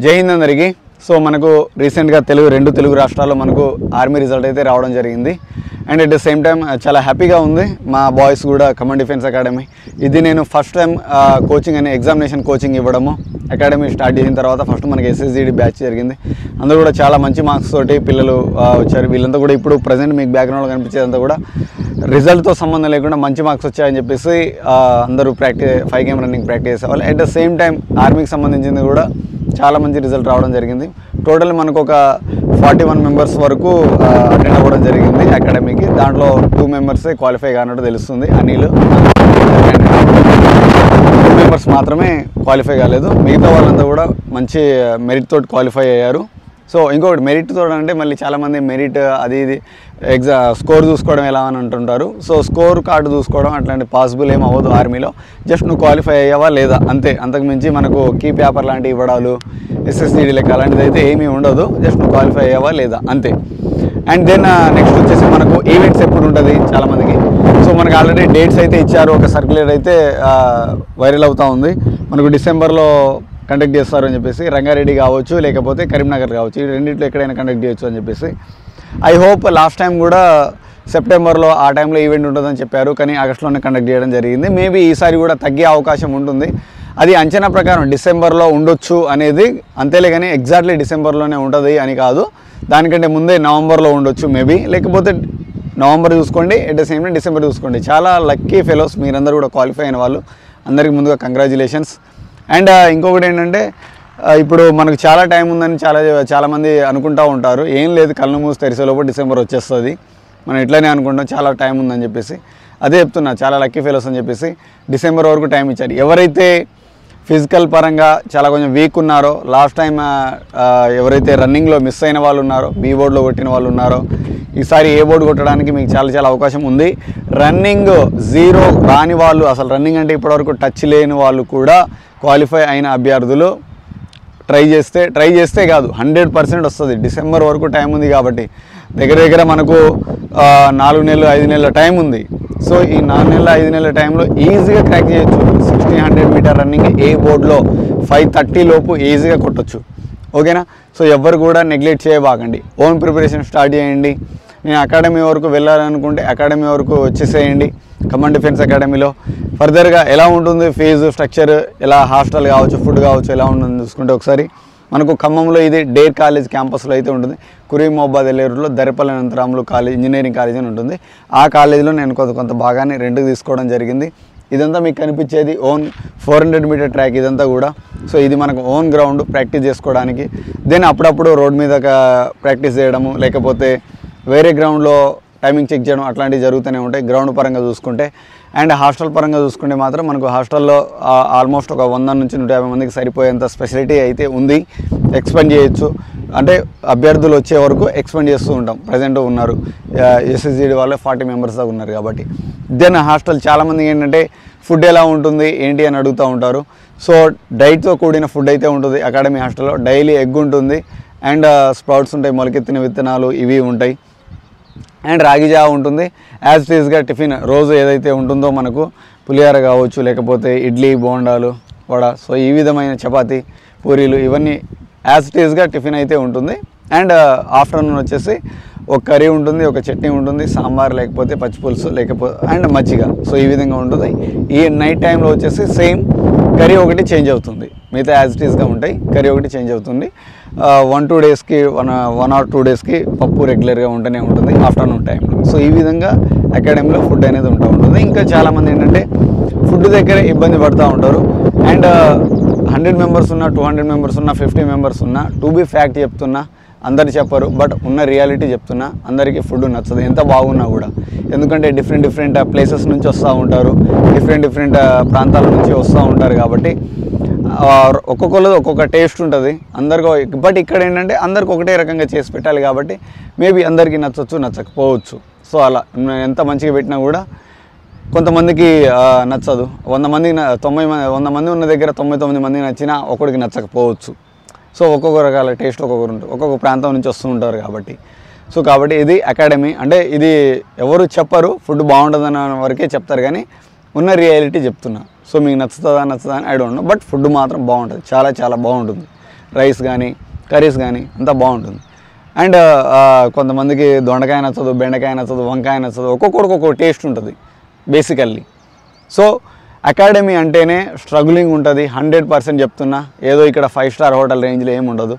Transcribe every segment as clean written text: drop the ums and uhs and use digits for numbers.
జై హింద్ అందరికీ. సో మనకు రీసెంట్గా రెండు తెలుగు రాష్ట్రాల్లో మనకు ఆర్మీ రిజల్ట్ అయితే రావడం జరిగింది. And at the same time చాలా హ్యాపీగా ఉంది. మా బాయ్స్ కూడా కమాండ్ డిఫెన్స్ అకాడమీ ఇది నేను ఫస్ట్ టైం కోచింగ్ అనే ఎగ్జామినేషన్ కోచింగ్ ఇవ్వడము. అకాడమీ స్టార్ట్ చేసిన తర్వాత ఫస్ట్ మనకి SSGD బ్యాచ్ జరిగింది. అందరూ కూడా చాలా మంచి మార్క్స్ తోటి పిల్లలు వచ్చారు. వీళ్ళంతా కూడా ఇప్పుడు ప్రజెంట్ మీకు బ్యాక్గ్రౌండ్లో కనిపించేదంతా కూడా రిజల్ట్తో సంబంధం లేకుండా మంచి మార్క్స్ వచ్చాయని చెప్పేసి అందరూ 5 km రన్నింగ్ ప్రాక్టీస్ చేసేవాళ్ళు. అట్ ద సేమ్ టైం ఆర్మీకి సంబంధించింది కూడా చాలా మంచి రిజల్ట్ రావడం జరిగింది. టోటల్ మనకు ఒక 41 మెంబర్స్ వరకు అటెండ్ అవ్వడం జరిగింది అకాడమీకి. దాంట్లో 2 మెంబర్సే క్వాలిఫై కానట్టు తెలుస్తుంది. అనిల్ 2 మెంబర్స్ మాత్రమే క్వాలిఫై కాలేదు. మిగతా వాళ్ళంతా కూడా మంచి మెరిట్ తోటి క్వాలిఫై అయ్యారు. సో ఇంకొకటి మెరిట్ తోటి అంటే మళ్ళీ చాలామంది మెరిట్ అది ఇది స్కోర్ చూసుకోవడం ఎలా అని అంటుంటారు. సో స్కోర్ కార్డు చూసుకోవడం అట్లాంటి పాసిబుల్ ఏం అవ్వదు ఆర్మీలో. జస్ట్ నువ్వు క్వాలిఫై అయ్యావా లేదా అంతే. అంతకుమించి మనకు కీ పేపర్ లాంటి ఇవ్వడాలు SSGD లెక్క అలాంటిది అయితే ఏమీ ఉండదు. జస్ట్ నువ్వు క్వాలిఫై అయ్యావా లేదా అంతే. అండ్ దెన్ నెక్స్ట్ వచ్చేసి మనకు ఈవెంట్స్ ఎప్పుడు ఉంటుంది చాలామందికి. సో మనకు ఆల్రెడీ డేట్స్ అయితే ఇచ్చారు. ఒక సర్క్యులర్ అయితే వైరల్ అవుతూ ఉంది. మనకు డిసెంబర్లో కండక్ట్ చేస్తారు అని చెప్పేసి. రంగారెడ్డి కావచ్చు లేకపోతే కరీంనగర్ కావచ్చు, ఈ రెండింటిలో ఎక్కడైనా కండక్ట్ చేయొచ్చు అని చెప్పేసి. ఐ హోప్ లాస్ట్ టైం కూడా సెప్టెంబర్లో ఆ టైంలో ఈవెంట్ ఉంటుందని చెప్పారు, కానీ ఆగస్టులోనే కండక్ట్ చేయడం జరిగింది. మేబీ ఈసారి కూడా తగ్గే అవకాశం ఉంటుంది. అది అంచనా ప్రకారం డిసెంబర్లో ఉండొచ్చు అనేది అంతేలే, కానీ ఎగ్జాక్ట్లీ డిసెంబర్లోనే ఉంటుంది అని కాదు. దానికంటే ముందే నవంబర్లో ఉండొచ్చు మేబీ, లేకపోతే నవంబర్ చూసుకోండి, at the same time December చూసుకోండి. చాలా లక్కీ ఫెలోస్ మీరందరూ కూడా క్వాలిఫై అయిన వాళ్ళు. అందరికీ ముందుగా కంగ్రాచులేషన్స్. అండ్ ఇంకొకటి ఏంటంటే ఇప్పుడు మనకు చాలా టైం ఉందని చాలామంది అనుకుంటూ ఉంటారు. ఏం లేదు, కళ్ళు మూసి తెరిసేలోపు డిసెంబర్ వచ్చేస్తుంది. మనం ఇట్లనే అనుకుంటాం చాలా టైం ఉందని చెప్పేసి. అదే చెప్తున్నా, చాలా లక్కీ ఫెలోస్ అని చెప్పేసి డిసెంబర్ వరకు టైం ఇచ్చారు. ఎవరైతే ఫిజికల్ పరంగా చాలా కొంచెం వీక్ ఉన్నారో, లాస్ట్ టైం ఎవరైతే రన్నింగ్లో మిస్ అయిన వాళ్ళు ఉన్నారో, B బోర్డులో కొట్టిన వాళ్ళు ఉన్నారో, ఈసారి A బోర్డు కొట్టడానికి మీకు చాలా అవకాశం ఉంది. రన్నింగ్ 0 రాని వాళ్ళు, అసలు రన్నింగ్ అంటే ఇప్పటివరకు టచ్ లేని వాళ్ళు కూడా క్వాలిఫై అయిన అభ్యర్థులు ట్రై చేస్తే కాదు 100% వస్తుంది. డిసెంబర్ వరకు టైం ఉంది కాబట్టి దగ్గర మనకు 4 నెలలు 5 నెలల టైం ఉంది. సో ఈ 4 నెలల 5 నెలల టైంలో ఈజీగా క్రాక్ చేయొచ్చు. 1600 మీటర్ రన్నింగ్ A బోర్డులో 5:30 లోపు ఈజీగా కొట్టచ్చు. ఓకేనా? సో ఎవ్వరు కూడా నెగ్లెక్ట్ చేయబాకండి. ఓన్ ప్రిపరేషన్ స్టార్ట్ చేయండి. నేను అకాడమీ వరకు వెళ్ళాలనుకుంటే అకాడమీ వరకు వచ్చేసేయండి. కమాండ్ డిఫెన్స్ అకాడమీలో ఫర్దర్గా ఎలా ఉంటుంది ఫీజు స్ట్రక్చర్, ఎలా హాస్టల్ కావచ్చు, ఫుడ్ కావచ్చు ఎలా ఉంటుంది చూసుకుంటే ఒకసారి మనకు ఖమ్మంలో ఇది డేర్ కాలేజ్ క్యాంపస్లో అయితే ఉంటుంది. కురీమోబాద్ ఎల్లేరులో Daripalli Anantharamulu college engineering college అని ఉంటుంది. ఆ కాలేజీలో నేను కొంత భాగాన్ని రెంట్కి తీసుకోవడం జరిగింది. ఇదంతా మీకు కనిపించేది ఓన్ 400 మీటర్ ట్రాక్ ఇదంతా కూడా. సో ఇది మనకు ఓన్ గ్రౌండ్ ప్రాక్టీస్ చేసుకోవడానికి. దెన్ అప్పుడప్పుడు రోడ్ మీద ప్రాక్టీస్ చేయడము, లేకపోతే వేరే గ్రౌండ్లో టైమింగ్ చెక్ చేయడం అట్లాంటివి జరుగుతూనే ఉంటాయి గ్రౌండ్ పరంగా చూసుకుంటే. అండ్ హాస్టల్ పరంగా చూసుకుంటే మాత్రం మనకు హాస్టల్లో ఆల్మోస్ట్ ఒక 100 నుంచి 150 మందికి సరిపోయేంత స్పెషాలిటీ అయితే ఉంది. ఎక్స్పెండ్ చేయొచ్చు, అంటే అభ్యర్థులు వచ్చే వరకు ఎక్స్పెండ్ చేస్తూ ఉంటాం. ప్రజెంట్ ఉన్నారు SSGD వాళ్ళే 40 మెంబర్స్ దాకా ఉన్నారు కాబట్టి. దెన్ హాస్టల్ చాలామంది ఏంటంటే ఫుడ్ ఎలా ఉంటుంది ఏంటి అని అడుగుతూ ఉంటారు. సో డైట్తో కూడిన ఫుడ్ అయితే ఉంటుంది అకాడమీ హాస్టల్లో. డైలీ ఎగ్ ఉంటుంది, అండ్ స్ప్రౌట్స్ ఉంటాయి, మొలకెత్తిన విత్తనాలు ఇవి ఉంటాయి, అండ్ రాగి జావ ఉంటుంది. యాజ్ ఇట్ ఈస్గా టిఫిన్ రోజు ఏదైతే ఉంటుందో మనకు పులిహార కావచ్చు, లేకపోతే ఇడ్లీ, బోండాలు, వడ, సో ఈ విధమైన చపాతీ, పూరీలు ఇవన్నీ యాజ్ ఇట్ ఈస్గా టిఫిన్ అయితే ఉంటుంది. అండ్ ఆఫ్టర్నూన్ వచ్చేసి ఒక కర్రీ ఉంటుంది, ఒక చట్నీ ఉంటుంది, సాంబార్ లేకపోతే పచ్చిపులుసు లేకపోతే అండ్ మజ్జిగ. సో ఈ విధంగా ఉంటుంది. ఈ నైట్ టైంలో వచ్చేసి సేమ్ కర్రీ ఒకటి చేంజ్ అవుతుంది, మిగతా యాజ్ ఇట్ ఈస్గా ఉంటాయి. కర్రీ ఒకటి చేంజ్ అవుతుంది. 1-2 డేస్కి 1 or 2 డేస్కి పప్పు రెగ్యులర్గా ఉంటూనే ఉంటుంది ఆఫ్టర్నూన్ టైంలో. సో ఈ విధంగా అకాడమీలో ఫుడ్ అనేది ఉంటుంది. ఇంకా చాలామంది ఏంటంటే ఫుడ్ దగ్గర ఇబ్బంది పడుతూ ఉంటారు. అండ్ 100 మెంబర్స్ ఉన్నా, 200 మెంబర్స్ ఉన్నా, 50 మెంబర్స్ ఉన్నా, టు బీ ఫ్యాక్ట్ చెప్తున్నా, అందరు చెప్పరు, బట్ ఉన్న రియాలిటీ చెప్తున్నా, అందరికీ ఫుడ్ నచ్చదు ఎంత బాగున్నా కూడా. ఎందుకంటే డిఫరెంట్ ప్లేసెస్ నుంచి వస్తూ ఉంటారు, డిఫరెంట్ ప్రాంతాల నుంచి వస్తూ ఉంటారు కాబట్టి ఒక్కొక్కరు ఒక్కొక్క టేస్ట్ ఉంటుంది అందరికీ. బట్ ఇక్కడ ఏంటంటే అందరికి ఒకటే రకంగా చేసి పెట్టాలి కాబట్టి మేబీ అందరికీ నచ్చవచ్చు, నచ్చకపోవచ్చు. సో అలా ఎంత మంచిగా పెట్టినా కూడా కొంతమందికి నచ్చదు. 100 మంది ఉన్న దగ్గర 99 మందికి నచ్చినా ఒకరికి నచ్చకపోవచ్చు. సో ఒక్కొక్క రకాల టేస్ట్ ఒక్కొక్కరు ఉంటుంది, ఒక్కొక్క ప్రాంతం నుంచి వస్తూ ఉంటారు కాబట్టి. సో కాబట్టి ఇది అకాడమీ అంటే ఇది ఎవరు చెప్పరు, ఫుడ్ బాగుంటుందన్న వరకే చెప్తారు, కానీ ఉన్న రియాలిటీ చెప్తున్నా. సో మీకు నచ్చుతుందా అని I don't know, but food మాత్రం బాగుంటుంది, చాలా బాగుంటుంది. రైస్ కానీ కర్రీస్ కానీ అంతా బాగుంటుంది. అండ్ కొంతమందికి దొండకాయ నచ్చదు, బెండకాయ నచ్చదు, వంకాయ నచ్చదు, ఒక్కొక్కడికి ఒక్కొక్క టేస్ట్ ఉంటుంది బేసికల్లీ. సో అకాడమీ అంటేనే స్ట్రగులింగ్ ఉంటుంది, 100% చెప్తున్నా. ఏదో ఇక్కడ 5 స్టార్ హోటల్ రేంజ్లో ఏమి ఉండదు.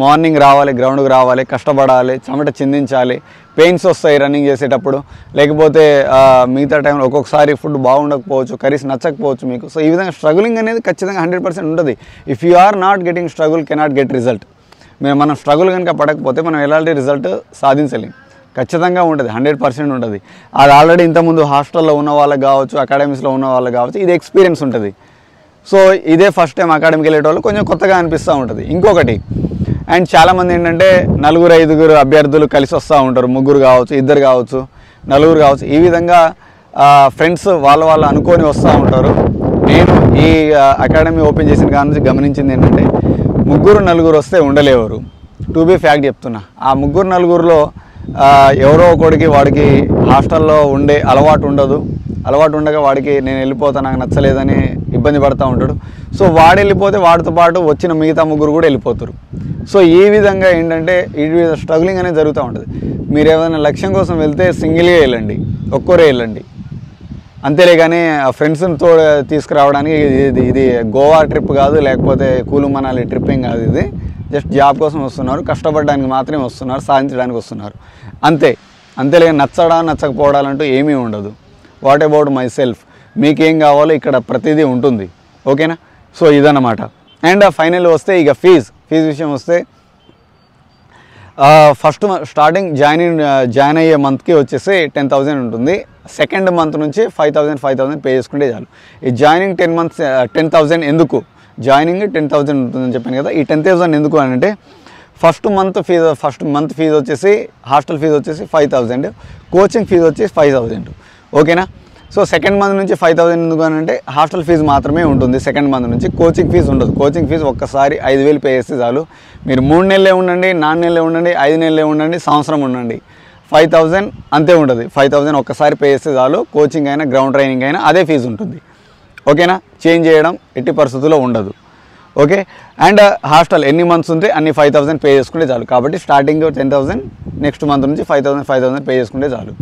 మార్నింగ్ రావాలి, గ్రౌండ్కి రావాలి, కష్టపడాలి, చెమట చిందించాలి, పెయిన్స్ వస్తాయి రన్నింగ్ చేసేటప్పుడు, లేకపోతే మిగతా టైంలో ఒక్కొక్కసారి ఫుడ్ బాగుండకపోవచ్చు, కర్రీస్ నచ్చకపోవచ్చు మీకు. సో ఈ విధంగా స్ట్రగులింగ్ అనేది ఖచ్చితంగా 100% ఉంటుంది. If you are not getting struggle cannot get result. మనం స్ట్రగుల్ కనుక పడకపోతే మనం ఎలాంటి రిజల్ట్ సాధించలేం. ఖచ్చితంగా ఉంటుంది, 100% ఉంటుంది. అది ఆల్రెడీ ఇంతకుముందు హాస్టల్లో ఉన్న వాళ్ళకి కావచ్చు, అకాడమీస్లో ఉన్న వాళ్ళకి కావచ్చు, ఇది ఎక్స్పీరియన్స్ ఉంటుంది. సో ఇదే ఫస్ట్ టైం అకాడమీకి వెళ్ళేటోళ్ళు కొంచెం కొత్తగా అనిపిస్తూ ఉంటుంది. ఇంకొకటి, అండ్ చాలామంది ఏంటంటే 4-5 అభ్యర్థులు కలిసి వస్తూ ఉంటారు, 3 కావచ్చు, 2 కావచ్చు, 4 కావచ్చు. ఈ విధంగా ఫ్రెండ్స్ వాళ్ళు అనుకొని వస్తూ ఉంటారు. నేను ఈ అకాడమీ ఓపెన్ చేసిన కాడ నుంచి గమనించింది ఏంటంటే 3-4 వస్తే ఉండలేవారు. టు బీ ఫ్యాక్ట్ చెప్తున్నా. ఆ 3-4లో ఎవరో ఒకడికి వాడికి హాస్టల్లో ఉండే అలవాటు ఉండదు. అలవాటు ఉండగా వాడికి నేను వెళ్ళిపోతా, నాకు నచ్చలేదని ఇబ్బంది పడుతూ ఉంటాడు. సో వాడు వెళ్ళిపోతే వాడితో పాటు వచ్చిన మిగతా 3 కూడా వెళ్ళిపోతారు. సో ఈ విధంగా ఏంటంటే ఈ స్ట్రగులింగ్ అనేది జరుగుతూ ఉంటుంది. మీరు ఏదైనా లక్ష్యం కోసం వెళ్తే సింగిల్గా వెళ్ళండి, ఒక్కరే వెళ్ళండి, అంతేలే. కానీ ఫ్రెండ్స్తో తీసుకురావడానికి ఇది గోవా ట్రిప్ కాదు, లేకపోతే కూలు మనాలి ట్రిప్పింగ్ కాదు. ఇది జస్ట్ జాబ్ కోసం వస్తున్నారు, కష్టపడడానికి మాత్రమే వస్తున్నారు, సాధించడానికి వస్తున్నారు, అంతేలే. నచ్చకపోవడాలంటూ ఏమీ ఉండదు. వాట్ అబౌట్ మై సెల్ఫ్, మీకేం కావాలో ఇక్కడ ప్రతిదీ ఉంటుంది. ఓకేనా? సో ఇదన్నమాట. అండ్ ఫైనల్ వస్తే ఇక ఫీజు విషయం వస్తే ఫస్ట్ స్టార్టింగ్ జాయిన్ అయ్యే మంత్కి వచ్చేసి 10,000 ఉంటుంది. సెకండ్ మంత్ నుంచి 5,000 పే చేసుకుంటే చాలు. ఈ జాయినింగ్ 10,000 ఎందుకు? జాయినింగ్ 10,000 ఉంటుందని చెప్పాను కదా. ఈ 10,000 ఎందుకు అని అంటే ఫస్ట్ మంత్ ఫీజు వచ్చేసి హాస్టల్ ఫీజు వచ్చేసి 5,000, కోచింగ్ ఫీజు వచ్చేసి 5,000. ఓకేనా? సో సెకండ్ మంత్ నుంచి 5,000 ఎందుకు అని అంటే హాస్టల్ ఫీజు మాత్రమే ఉంటుంది. సెకండ్ మంత్ నుంచి కోచింగ్ ఫీజు ఉండదు. కోచింగ్ ఫీజు ఒక్కసారి 5,000 పే చేస్తే చాలు. మీరు 3 నెలలే ఉండండి, 4 నెలలే ఉండండి, 5 నెలలే ఉండండి, సంవత్సరం ఉండండి, 5,000 అంతే ఉంటుంది. 5,000 ఒక్కసారి పే చేస్తే చాలు. కోచింగ్ అయినా గ్రౌండ్ ట్రైనింగ్ అయినా అదే ఫీజు ఉంటుంది. ఓకేనా? చేంజ్ చేయడం ఎట్టి పరిస్థితుల్లో ఉండదు. ఓకే. అండ్ హాస్టల్ ఎన్ని మంత్స్ ఉంటే అన్ని 5,000 పే చేసుకుంటే చాలు. కాబట్టి స్టార్టింగ్ 10,000, నెక్స్ట్ మంత్ నుంచి 5,000 పే చేసుకుంటే చాలు.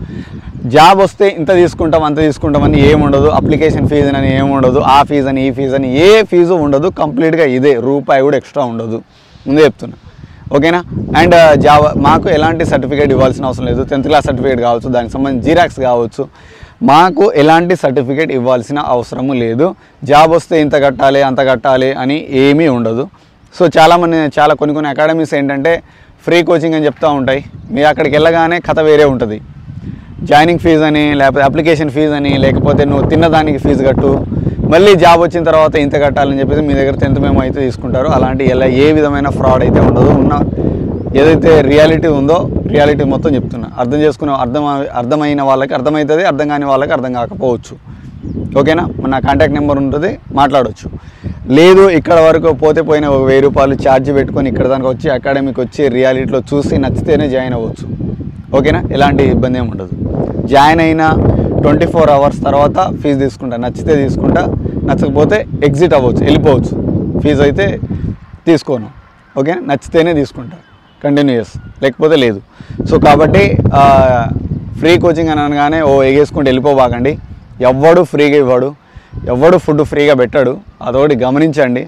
జాబ్ వస్తే ఇంత తీసుకుంటాం అంత తీసుకుంటామని ఏముండదు. అప్లికేషన్ ఫీజు అని ఏముండదు. ఆ ఫీజు అని ఈ ఫీజు అని ఏ ఫీజు ఉండదు. కంప్లీట్గా ఇదే, రూపాయి కూడా ఎక్స్ట్రా ఉండదు, ముందే చెప్తున్నా. ఓకేనా? అండ్ మాకు ఎలాంటి సర్టిఫికేట్ ఇవ్వాల్సిన అవసరం లేదు. 10th క్లాస్ సర్టిఫికేట్ కావచ్చు, దానికి సంబంధించి జిరాక్స్ కావచ్చు, మాకు ఎలాంటి సర్టిఫికేట్ ఇవ్వాల్సిన అవసరము లేదు. జాబ్ వస్తే ఇంత కట్టాలి అంత కట్టాలి అని ఏమీ ఉండదు. సో కొన్ని అకాడమీస్ ఏంటంటే ఫ్రీ కోచింగ్ అని చెప్తూ ఉంటాయి. మీరు అక్కడికి వెళ్ళగానే కథ వేరే ఉంటుంది. జాయినింగ్ ఫీజు అని, లేకపోతే అప్లికేషన్ ఫీజు అని, లేకపోతే నువ్వు తిన్నదానికి ఫీజు కట్టు, మళ్ళీ జాబ్ వచ్చిన తర్వాత ఇంత కట్టాలని చెప్పేసి మీ దగ్గర 10th మేము అయితే తీసుకుంటారు. అలాంటి ఏ విధమైన ఫ్రాడ్ అయితే ఉండదు. ఏదైతే రియాలిటీ ఉందో రియాలిటీ మొత్తం చెప్తున్నా. అర్థమైన వాళ్ళకి అర్థమవుతుంది, అర్థం కాని వాళ్ళకి అర్థం కాకపోవచ్చు. ఓకేనా? నా కాంటాక్ట్ నెంబర్ ఉంటుంది, మాట్లాడవచ్చు. లేదు ఇక్కడ వరకు పోయిన ఒక 1000 రూపాయలు ఛార్జ్ పెట్టుకొని ఇక్కడ దానికి వచ్చి అకాడమీకి వచ్చి రియాలిటీలో చూసి నచ్చితేనే జాయిన్ అవ్వచ్చు. ఓకేనా? ఎలాంటి ఇబ్బంది ఏమి ఉండదు. జాయిన్ అయిన 24 hours తర్వాత ఫీజు తీసుకుంటా. నచ్చితే తీసుకుంటా, నచ్చకపోతే ఎగ్జిట్ అవ్వచ్చు, వెళ్ళిపోవచ్చు. ఫీజు అయితే తీసుకోను. ఓకే? నచ్చితేనే తీసుకుంటా, కంటిన్యూస్, లేకపోతే లేదు. సో కాబట్టి ఫ్రీ కోచింగ్ అని అనగానే ఎగేసుకుంటూ వెళ్ళిపోబాకండి. ఎవ్వడు ఫ్రీగా ఇవ్వడు, ఎవ్వడు ఫుడ్ ఫ్రీగా పెట్టాడు. అదొకటి గమనించండి.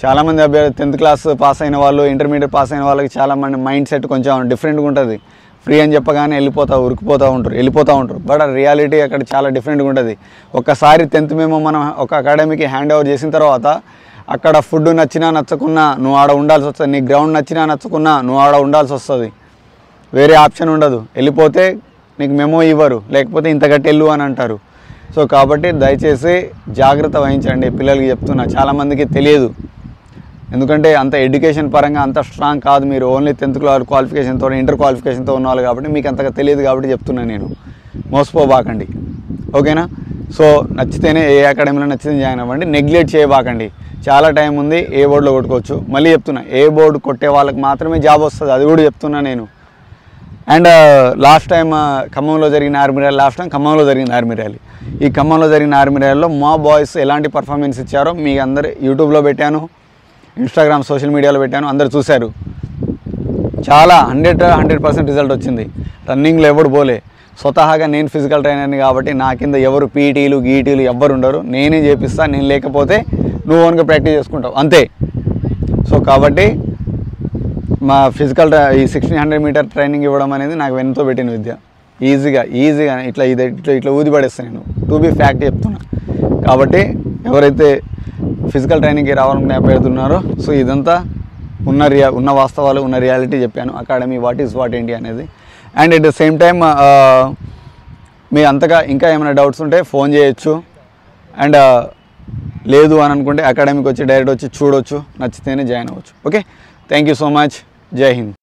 చాలామంది 10th క్లాస్ పాస్ అయిన వాళ్ళు, ఇంటర్మీడియట్ పాస్ అయిన వాళ్ళకి చాలామంది మైండ్ సెట్ కొంచెం డిఫరెంట్గా ఉంటుంది. ఫ్రీ అని చెప్పగానే వెళ్ళిపోతూ ఉంటారు. బట్ ఆ రియాలిటీ అక్కడ చాలా డిఫరెంట్గా ఉంటుంది. ఒక్కసారి 10th మేము మనం ఒక అకాడమీకి హ్యాండ్ ఓవర్ చేసిన తర్వాత అక్కడ ఫుడ్ నచ్చినా నచ్చకున్నా నువ్వు ఆడ ఉండాల్సి వస్తుంది. నీ గ్రౌండ్ నచ్చినా నచ్చకున్నా నువ్వు ఆడ ఉండాల్సి వస్తుంది. వేరే ఆప్షన్ ఉండదు. వెళ్ళిపోతే నీకు మెమో ఇవ్వరు, లేకపోతే ఇంత గట్టెళ్ళు అని అంటారు. సో కాబట్టి దయచేసి జాగ్రత్త వహించండి. పిల్లలకి చెప్తున్నా, చాలామందికి తెలియదు. ఎందుకంటే అంత ఎడ్యుకేషన్ పరంగా అంత స్ట్రాంగ్ కాదు. మీరు ఓన్లీ 10th క్లాస్ క్వాలిఫికేషన్తో, ఇంటర్ క్వాలిఫికేషన్తో ఉన్నవాళ్ళు కాబట్టి మీకు అంతగా తెలియదు. కాబట్టి చెప్తున్నాను నేను, మోసపోబాకండి. ఓకేనా? సో నచ్చితేనే ఏ అకాడమీలో నచ్చితే జాయిన్ అవ్వండి. నెగ్లెక్ట్ చేయబాకండి. చాలా టైం ఉంది, ఏ బోర్డులో కొట్టుకోవచ్చు. మళ్ళీ చెప్తున్నా, ఏ బోర్డు కొట్టే వాళ్ళకి మాత్రమే జాబ్ వస్తుంది. అది కూడా చెప్తున్నా నేను. అండ్ లాస్ట్ టైం ఖమ్మంలో జరిగిన ఆర్మీ ర్యాలీ, ఈ ఖమ్మంలో జరిగిన ఆర్మీ ర్యాలీలో మా బాయ్స్ ఎలాంటి పర్ఫార్మెన్స్ ఇచ్చారో మీ అందరు యూట్యూబ్లో పెట్టాను. ఇన్స్టాగ్రామ్ సోషల్ మీడియాలో పెట్టాను, అందరు చూశారు. చాలా 100% రిజల్ట్ వచ్చింది. రన్నింగ్లో ఎవరు పోలే. స్వతహాగా నేను ఫిజికల్ ట్రైనర్ని కాబట్టి నా కింద ఎవరు పీటీలు గీటీలు ఎవ్వరు ఉండరు. నేనే చేపిస్తా. నేను లేకపోతే నువ్వు ఓన్గా ప్రాక్టీస్ చేసుకుంటావు అంతే. సో కాబట్టి మా ఫిజికల్ ఈ 1600 మీటర్ ట్రైనింగ్ ఇవ్వడం అనేది నాకు వెనుతో పెట్టిన విద్య. ఈజీగా ఇట్లా ఊది పడేస్తాను నేను. టు బీ ఫ్యాక్ట్ చెప్తున్నా. కాబట్టి ఎవరైతే ఫిజికల్ ట్రైనింగ్కి రావాలనుకునే అభ్యర్థులున్నారో సో ఇదంతా ఉన్న వాస్తవాలు, ఉన్న రియాలిటీ చెప్పాను. అకాడమీ వాట్ ఏంటి అనేది. And at the same time మీ అంతగా ఇంకా ఏమైనా డౌట్స్ ఉంటే ఫోన్ చేయొచ్చు. అండ్ లేదు అని అనుకుంటే అకాడమీకి వచ్చి డైరెక్ట్ వచ్చి చూడొచ్చు, నచ్చితేనే జాయిన్ అవ్వచ్చు. Okay, thank you so much. జై హింద్.